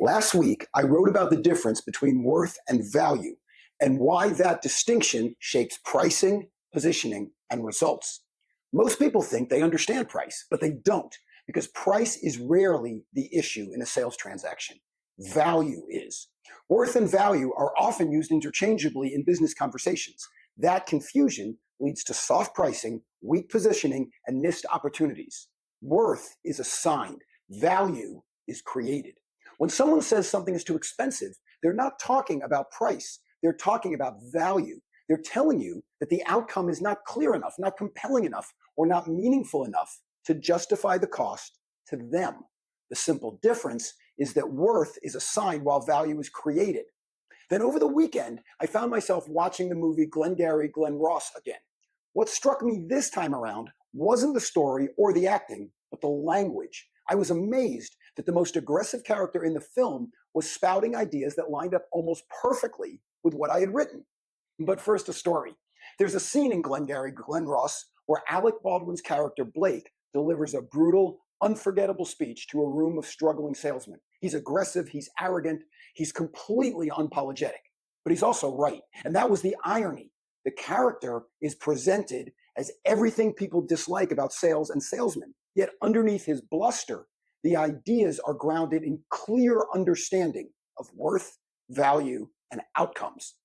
Last week, I wrote about the difference between worth and value and why that distinction shapes pricing, positioning, and results. Most people think they understand price, but they don't, because price is rarely the issue in a sales transaction. Value is. Worth and value are often used interchangeably in business conversations. That confusion leads to soft pricing, weak positioning, and missed opportunities. Worth is assigned. Value is created. When someone says something is too expensive, they're not talking about price. They're talking about value. They're telling you that the outcome is not clear enough, not compelling enough, or not meaningful enough to justify the cost to them. The simple difference is that worth is assigned while value is created. Then over the weekend, I found myself watching the movie Glengarry, Glen again. What struck me this time around wasn't the story or the acting, but the language. I was amazed that the most aggressive character in the film was spouting ideas that lined up almost perfectly with what I had written. But first, a story. There's a scene in Glengarry, Glen where Alec Baldwin's character, Blake, delivers a brutal, unforgettable speech to a room of struggling salesmen. He's aggressive, he's arrogant, he's completely unapologetic, but he's also right. And that was the irony. The character is presented as everything people dislike about sales and salesmen, yet underneath his bluster, the ideas are grounded in clear understanding of worth, value, and outcomes.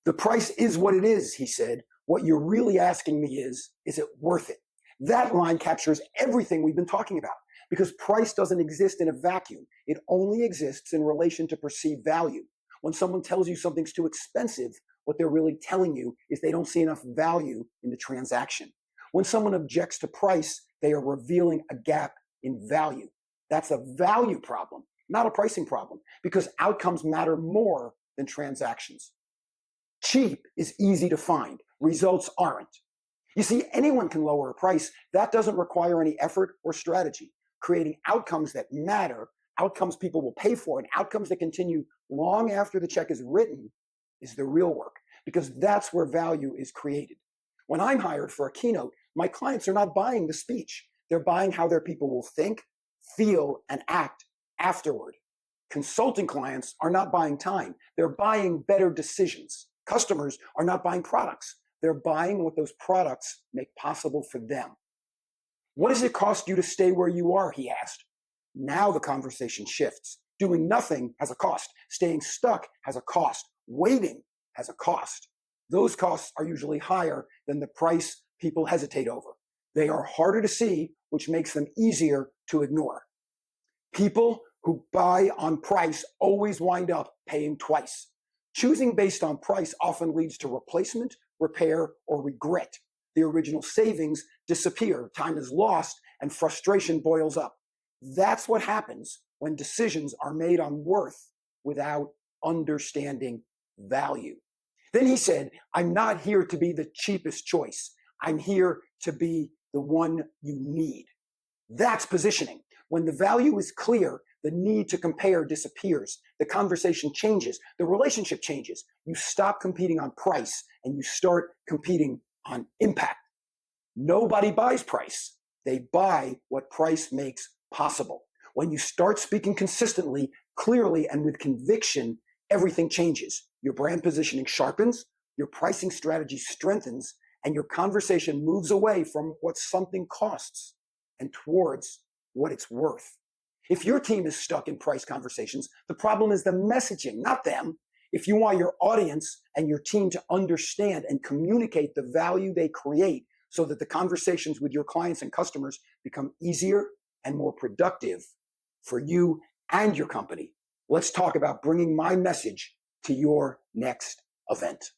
The price is what it is, he said. What you're really asking me is it worth it? That line captures everything we've been talking about, because price doesn't exist in a vacuum. It only exists in relation to perceived value. When someone tells you something's too expensive, what they're really telling you is they don't see enough value in the transaction. When someone objects to price, they are revealing a gap in value. That's a value problem, not a pricing problem, because outcomes matter more than transactions. Cheap is easy to find. Results aren't. You see, anyone can lower a price. That doesn't require any effort or strategy. Creating outcomes that matter, outcomes people will pay for, and outcomes that continue long after the check is written is the real work, because that's where value is created. When I'm hired for a keynote, my clients are not buying the speech. They're buying how their people will think, feel, and act afterward. Consulting clients are not buying time. They're buying better decisions. Customers are not buying products. They're buying what those products make possible for them. What does it cost you to stay where you are? He asked. Now the conversation shifts. Doing nothing has a cost. Staying stuck has a cost. Waiting has a cost. Those costs are usually higher than the price people hesitate over. They are harder to see, which makes them easier to ignore. People who buy on price always wind up paying twice. Choosing based on price often leads to replacement, repair, or regret. The original savings disappear, time is lost, and frustration boils up. That's what happens when decisions are made on worth without understanding value. Then he said, I'm not here to be the cheapest choice. I'm here to be the one you need. That's positioning. When the value is clear, the need to compare disappears. The conversation changes. The relationship changes. You stop competing on price and you start competing on impact. Nobody buys price. They buy what price makes possible. When you start speaking consistently, clearly, and with conviction, everything changes. Your brand positioning sharpens, your pricing strategy strengthens, and your conversation moves away from what something costs and towards what it's worth. If your team is stuck in price conversations, the problem is the messaging, not them. If you want your audience and your team to understand and communicate the value they create so that the conversations with your clients and customers become easier and more productive for you and your company, let's talk about bringing my message to your next event.